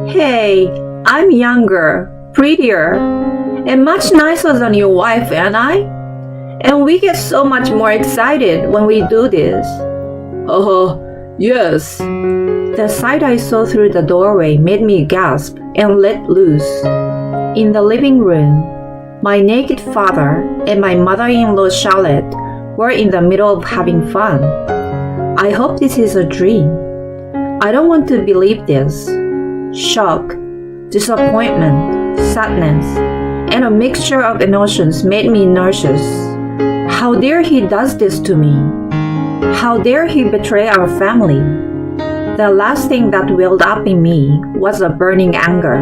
Hey, I'm younger, prettier, and much nicer than your wife, and I? And we get so much more excited when we do this. Yes. The sight I saw through the doorway made me gasp and let loose. In the living room, my naked father and my mother-in-law Charlotte were in the middle of having fun. I hope this is a dream. I don't want to believe this. Shock, disappointment, sadness, and a mixture of emotions made me nauseous. How dare he does this to me? How dare he betray our family? The last thing that welled up in me was a burning anger.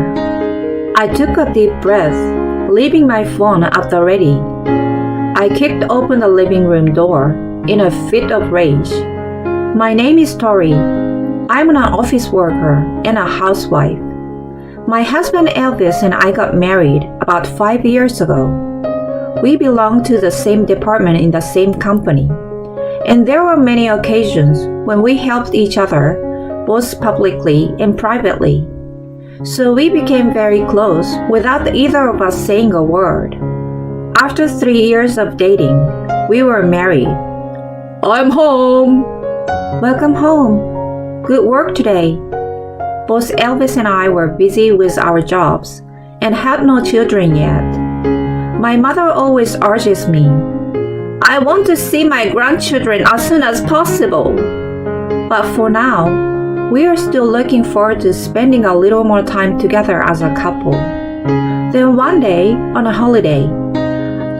I took a deep breath, leaving my phone at the ready. I kicked open the living room door in a fit of rage. My name is Tori. I'm an office worker and a housewife. My husband Elvis and I got married about 5 years ago. We belong to the same department in the same company, and there were many occasions when we helped each other, both publicly and privately. So we became very close without either of us saying a word. After 3 years of dating, we were married. I'm home. Welcome home. Good work today. Both Elvis and I were busy with our jobs and had no children yet. My mother always urges me, I want to see my grandchildren as soon as possible. But for now, we are still looking forward to spending a little more time together as a couple. Then one day, on a holiday,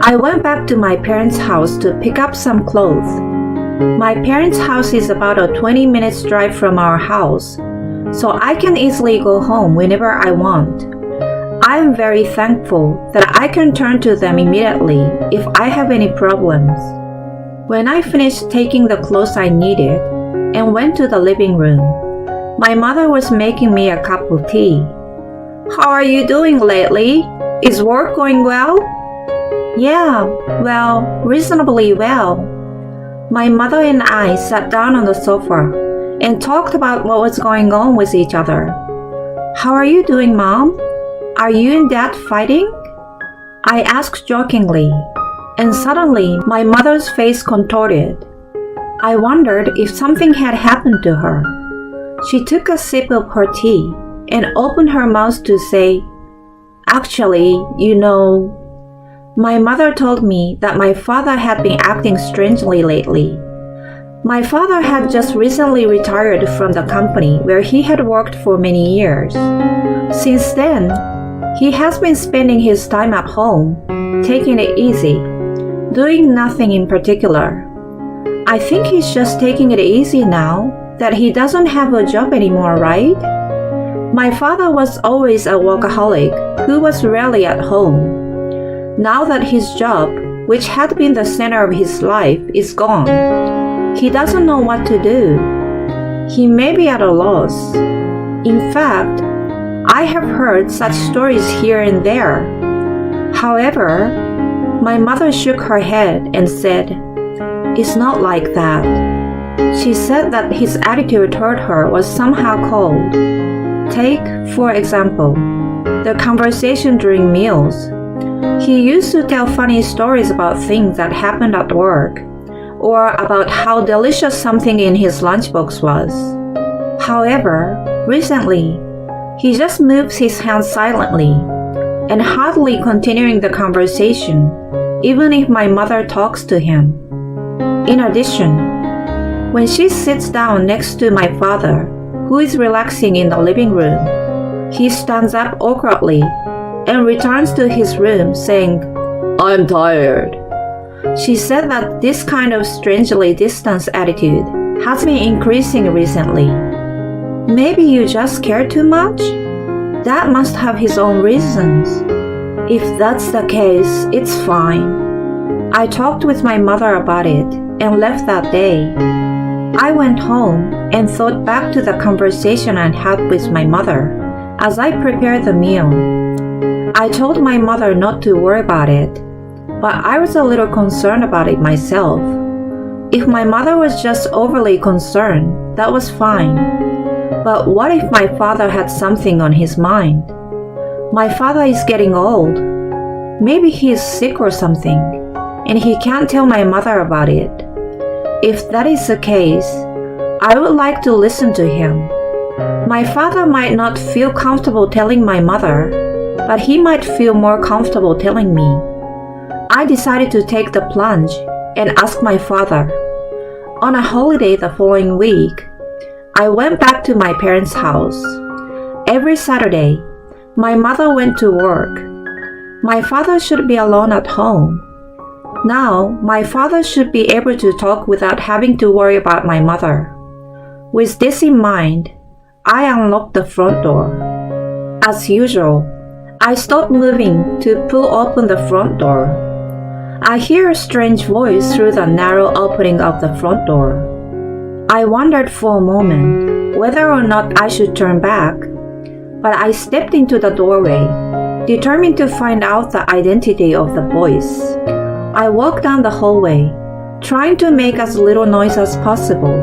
I went back to my parents' house to pick up some clothes. My parents' house is about a 20 minutes drive from our house, so I can easily go home whenever I want. I am very thankful that I can turn to them immediately if I have any problems. When I finished taking the clothes I needed and went to the living room, my mother was making me a cup of tea. How are you doing lately? Is work going well? Yeah, well, reasonably well. My mother and I sat down on the sofa and talked about what was going on with each other. How are you doing, Mom? Are you and Dad fighting? I asked jokingly, and suddenly my mother's face contorted. I wondered if something had happened to her. She took a sip of her tea and opened her mouth to say, Actually, my mother told me that my father had been acting strangely lately. My father had just recently retired from the company where he had worked for many years. Since then, he has been spending his time at home, taking it easy, doing nothing in particular. I think he's just taking it easy now that he doesn't have a job anymore, right? My father was always a workaholic who was rarely at home. Now that his job, which had been the center of his life, is gone, he doesn't know what to do. He may be at a loss. In fact, I have heard such stories here and there. However, my mother shook her head and said, It's not like that. She said that his attitude toward her was somehow cold. Take, for example, the conversation during meals. He used to tell funny stories about things that happened at work, or about how delicious something in his lunchbox was. However, recently, he just moves his hands silently and hardly continuing the conversation, even if my mother talks to him. In addition, when she sits down next to my father, who is relaxing in the living room, he stands up awkwardly and returns to his room saying, I'm tired. She said that this kind of strangely distant attitude has been increasing recently. Maybe you just care too much? Dad must have his own reasons. If that's the case, it's fine. I talked with my mother about it and left that day. I went home and thought back to the conversation I had with my mother as I prepared the meal. I told my mother not to worry about it, but I was a little concerned about it myself. If my mother was just overly concerned, that was fine. But what if my father had something on his mind? My father is getting old. Maybe he is sick or something, and he can't tell my mother about it. If that is the case, I would like to listen to him. My father might not feel comfortable telling my mother, but he might feel more comfortable telling me. I decided to take the plunge and ask my father. On a holiday the following week, I went back to my parents' house. Every Saturday, my mother went to work. My father should be alone at home. Now, my father should be able to talk without having to worry about my mother. With this in mind, I unlocked the front door. As usual, I stopped moving to pull open the front door. I hear a strange voice through the narrow opening of the front door. I wondered for a moment whether or not I should turn back, but I stepped into the doorway, determined to find out the identity of the voice. I walked down the hallway, trying to make as little noise as possible.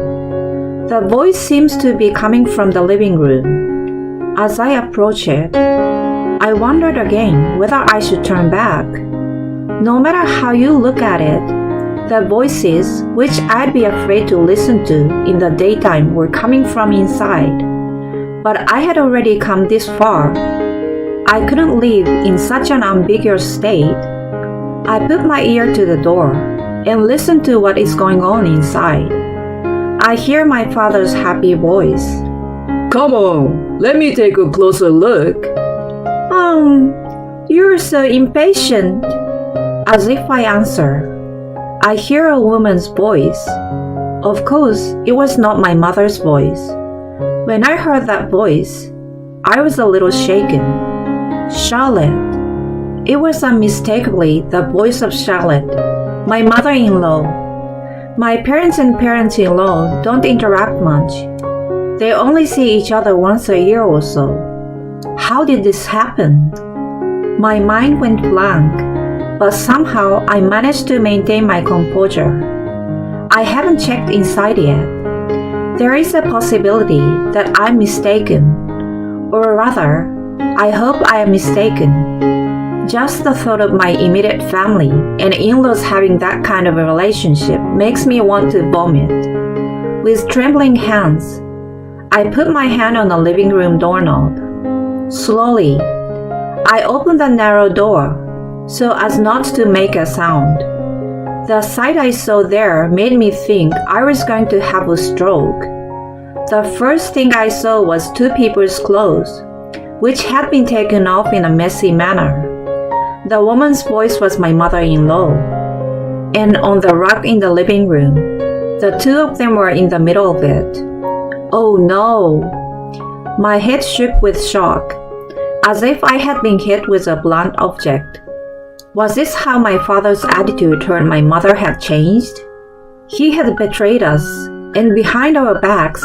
The voice seems to be coming from the living room. As I approached it, I wondered again whether I should turn back. No matter how you look at it, the voices, which I'd be afraid to listen to in the daytime, were coming from inside. But I had already come this far. I couldn't live in such an ambiguous state. I put my ear to the door and listened to what is going on inside. I hear my father's happy voice. Come on, let me take a closer look. You're so impatient. As if I answer, I hear a woman's voice. Of course, it was not my mother's voice. When I heard that voice, I was a little shaken. Charlotte. It was unmistakably the voice of Charlotte, my mother-in-law. My parents and parents-in-law don't interact much. They only see each other once a year or so. How did this happen? My mind went blank, but somehow I managed to maintain my composure. I haven't checked inside yet. There is a possibility that I'm mistaken, or rather, I hope I am mistaken. Just the thought of my immediate family and in-laws having that kind of a relationship makes me want to vomit. With trembling hands, I put my hand on the living room doorknob. Slowly, I opened the narrow door so as not to make a sound. The sight I saw there made me think I was going to have a stroke. The first thing I saw was two people's clothes, which had been taken off in a messy manner. The woman's voice was my mother-in-law, and on the rug in the living room, the two of them were in the middle of it. Oh no! My head shook with shock, as if I had been hit with a blunt object. Was this how my father's attitude toward my mother had changed? He had betrayed us, and behind our backs,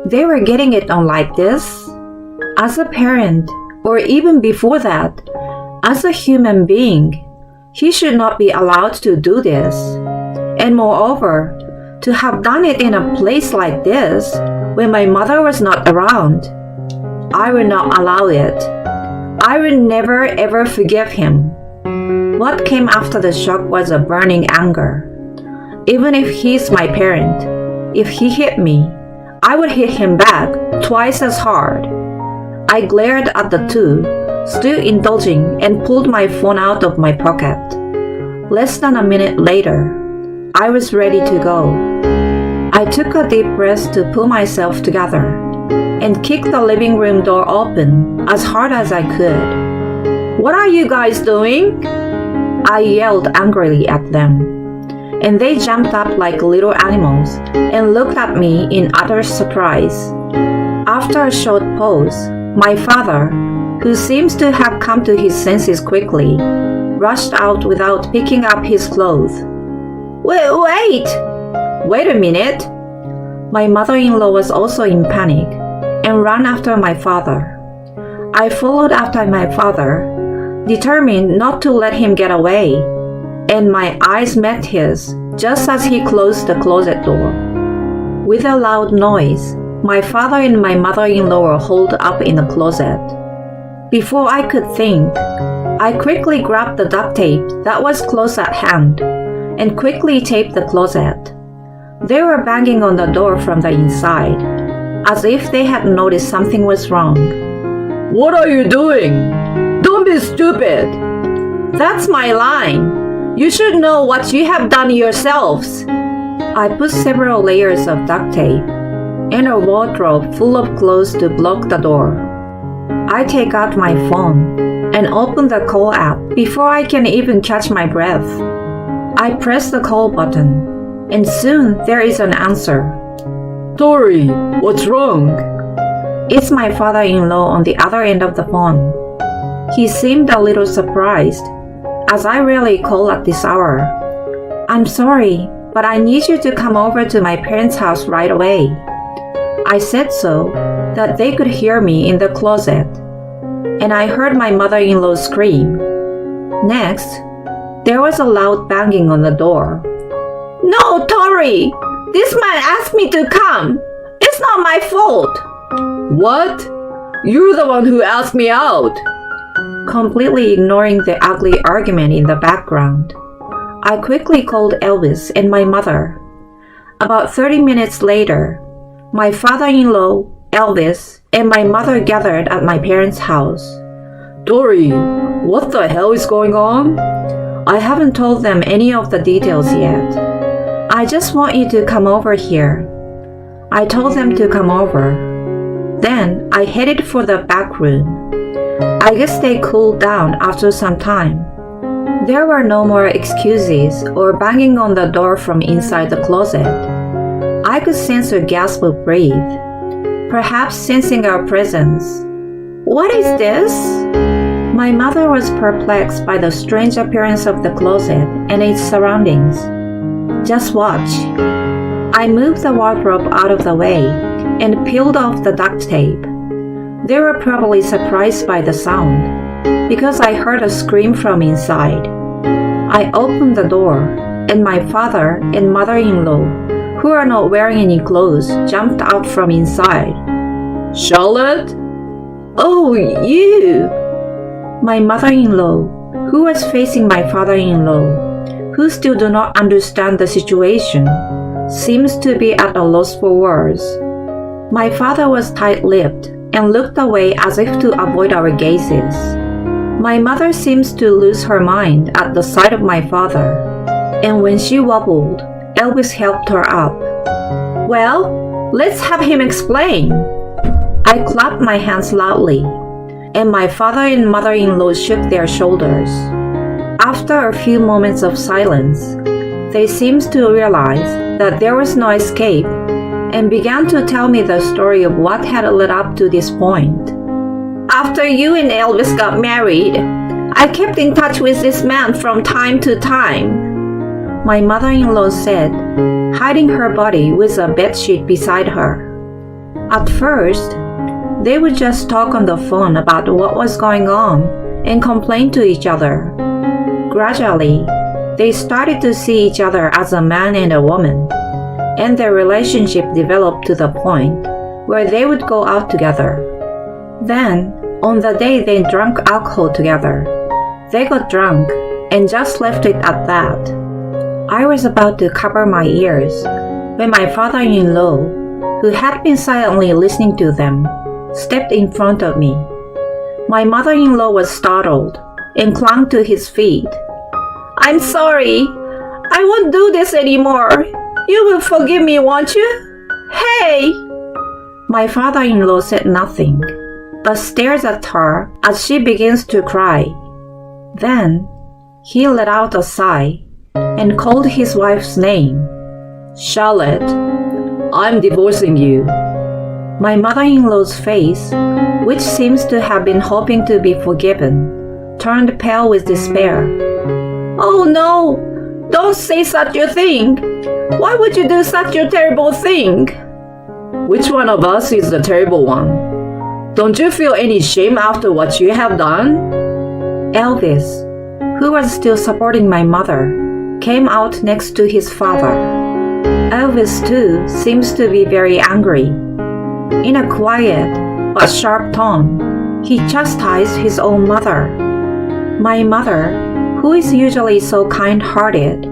they were getting it on like this? As a parent, or even before that, as a human being, he should not be allowed to do this. And moreover, to have done it in a place like this, when my mother was not around. I will not allow it. I will never ever forgive him. What came after the shock was a burning anger. Even if he's my parent, if he hit me, I would hit him back twice as hard. I glared at the two, still indulging, and pulled my phone out of my pocket. Less than a minute later, I was ready to go. I took a deep breath to pull myself together and kicked the living room door open as hard as I could. "What are you guys doing?" I yelled angrily at them, and they jumped up like little animals and looked at me in utter surprise. After a short pause, my father, who seems to have come to his senses quickly, rushed out without picking up his clothes. Wait a minute! My mother-in-law was also in panic and ran after my father. I followed after my father, determined not to let him get away, and my eyes met his just as he closed the closet door. With a loud noise, My father and my mother-in-law were holed up in the closet. Before I could think, I quickly grabbed the duct tape that was close at hand and quickly taped the closet. They were banging on the door from the inside, as if they had noticed something was wrong. What are you doing? Don't be stupid. That's my line. You should know what you have done yourselves. I put several layers of duct tape and a wardrobe full of clothes to block the door. I take out my phone and open the call app before I can even catch my breath. I press the call button, and soon there is an answer. Tori, what's wrong? It's my father-in-law on the other end of the phone. He seemed a little surprised, as I rarely call at this hour. I'm sorry, but I need you to come over to my parents' house right away. I said so that they could hear me in the closet, and I heard my mother-in-law scream. Next, there was a loud banging on the door. No, Tori! This man asked me to come. It's not my fault. What? You're the one who asked me out. Completely ignoring the ugly argument in the background, I quickly called Elvis and my mother. About 30 minutes later, my father-in-law, Elvis, and my mother gathered at my parents' house. Tori, what the hell is going on? I haven't told them any of the details yet. I just want you to come over here. I told them to come over. Then I headed for the back room. I guess they cooled down after some time. There were no more excuses or banging on the door from inside the closet. I could sense her gasp of breath, perhaps sensing our presence. What is this? My mother was perplexed by the strange appearance of the closet and its surroundings. Just watch. I moved the wardrobe out of the way and peeled off the duct tape. They were probably surprised by the sound, because I heard a scream from inside. I opened the door, and my father and mother-in-law, who are not wearing any clothes, jumped out from inside. Charlotte? Oh, you! My mother-in-law, who was facing my father-in-law, who still do not understand the situation, seems to be at a loss for words. My father was tight-lipped and looked away as if to avoid our gazes. My mother seems to lose her mind at the sight of my father, and when she wobbled, Elvis helped her up. Well, let's have him explain. I clapped my hands loudly, and my father and mother-in-law shook their shoulders. After a few moments of silence, they seemed to realize that there was no escape and began to tell me the story of what had led up to this point. After you and Elvis got married, I kept in touch with this man from time to time, my mother-in-law said, hiding her body with a bedsheet beside her. At first, they would just talk on the phone about what was going on and complain to each other. Gradually, they started to see each other as a man and a woman, and their relationship developed to the point where they would go out together. Then, on the day they drank alcohol together, they got drunk and just left it at that. I was about to cover my ears when my father-in-law, who had been silently listening to them, stepped in front of me. My mother-in-law was startled and clung to his feet. I'm sorry. I won't do this anymore. You will forgive me, won't you? Hey! My father-in-law said nothing, but stared at her as she begins to cry. Then, he let out a sigh and called his wife's name. Charlotte, I'm divorcing you. My mother-in-law's face, which seems to have been hoping to be forgiven, turned pale with despair. Oh no! Don't say such a thing! Why would you do such a terrible thing? Which one of us is the terrible one? Don't you feel any shame after what you have done? Elvis, who was still supporting my mother, came out next to his father. Elvis, too, seems to be very angry. In a quiet but sharp tone, he chastised his own mother. My mother, who is usually so kind-hearted,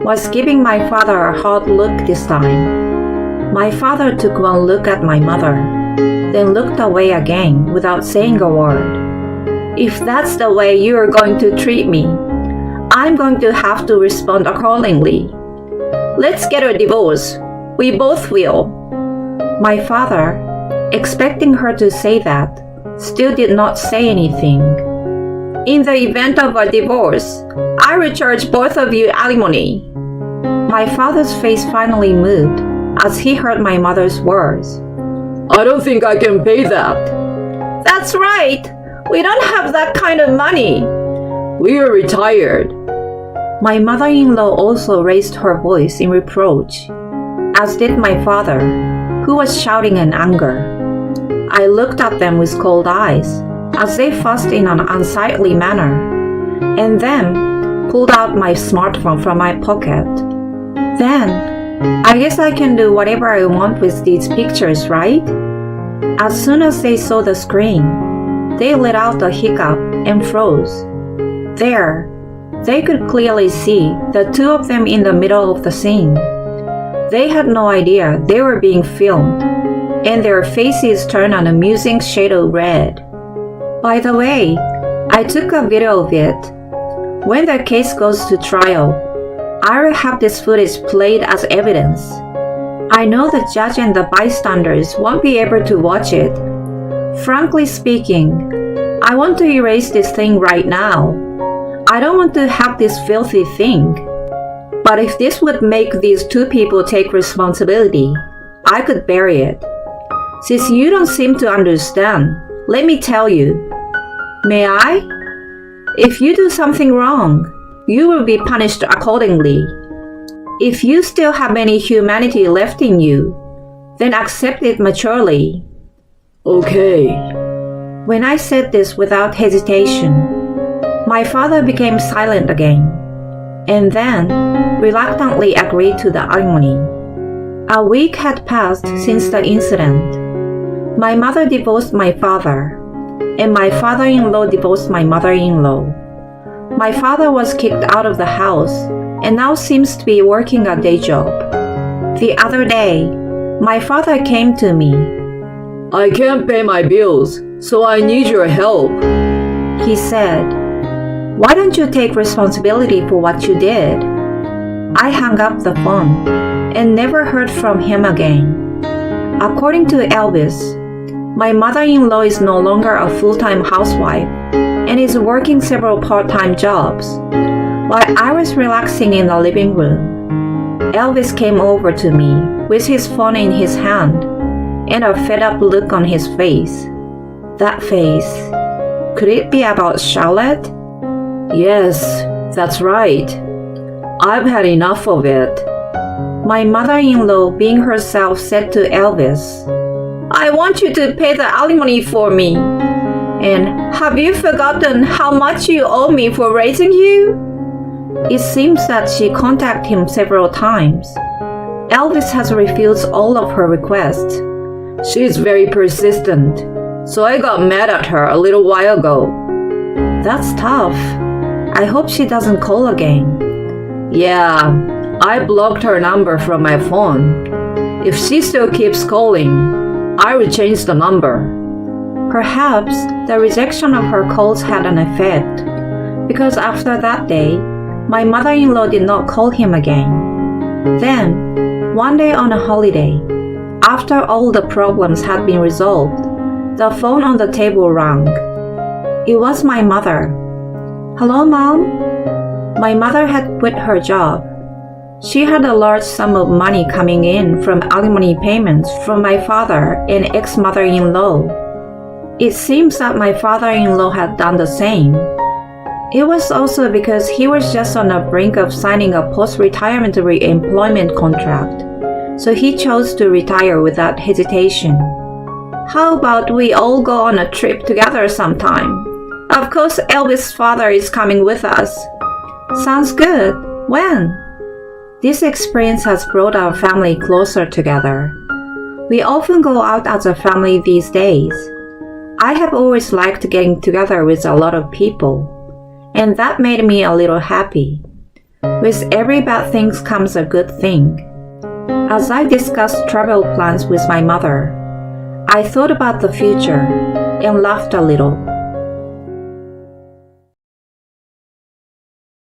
was giving my father a hard look this time. My father took one look at my mother, then looked away again without saying a word. If that's the way you are going to treat me, I'm going to have to respond accordingly. Let's get a divorce. We both will. My father, expecting her to say that, still did not say anything. In the event of a divorce, I will charge both of you alimony. My father's face finally moved as he heard my mother's words. I don't think I can pay that. That's right. We don't have that kind of money. We are retired. My mother-in-law also raised her voice in reproach, as did my father, who was shouting in anger. I looked at them with cold eyes, as they fussed in an unsightly manner, and then pulled out my smartphone from my pocket. Then, I guess I can do whatever I want with these pictures, right? As soon as they saw the screen, they let out a hiccup and froze. There, they could clearly see the two of them in the middle of the scene. They had no idea they were being filmed, and their faces turned an amusing shade of red. By the way, I took a video of it. When the case goes to trial, I will have this footage played as evidence. I know the judge and the bystanders won't be able to watch it. Frankly speaking, I want to erase this thing right now. I don't want to have this filthy thing. But if this would make these two people take responsibility, I could bury it. Since you don't seem to understand, let me tell you. May I? If you do something wrong, you will be punished accordingly. If you still have any humanity left in you, then accept it maturely. Okay. When I said this without hesitation, my father became silent again, and then reluctantly agreed to the alimony. A week had passed since the incident. My mother divorced my father, and my father-in-law divorced my mother-in-law. My father was kicked out of the house and now seems to be working a day job. The other day, my father came to me. I can't pay my bills, so I need your help. He said, "Why don't you take responsibility for what you did?" I hung up the phone and never heard from him again. According to Elvis, my mother-in-law is no longer a full-time housewife and is working several part-time jobs. While I was relaxing in the living room, Elvis came over to me with his phone in his hand and a fed-up look on his face. That face, could it be about Charlotte? Yes, that's right. I've had enough of it. My mother-in-law, being herself, said to Elvis, "I want you to pay the alimony for me. And have you forgotten how much you owe me for raising you?" It seems that she contacted him several times. Elvis has refused all of her requests. She's very persistent, so I got mad at her a little while ago. That's tough. I hope she doesn't call again. Yeah, I blocked her number from my phone. If she still keeps calling, I will change the number. Perhaps the rejection of her calls had an effect, because after that day, my mother-in-law did not call him again. Then, one day on a holiday, after all the problems had been resolved, the phone on the table rang. It was my mother. "Hello, Mom?" My mother had quit her job. She had a large sum of money coming in from alimony payments from my father and ex-mother-in-law. It seems that my father-in-law had done the same. It was also because he was just on the brink of signing a post-retirement re-employment contract, so he chose to retire without hesitation. "How about we all go on a trip together sometime? Of course, Elvis' father is coming with us." "Sounds good. When?" This experience has brought our family closer together. We often go out as a family these days. I have always liked getting together with a lot of people, and that made me a little happy. With every bad thing comes a good thing. As I discussed travel plans with my mother, I thought about the future and laughed a little.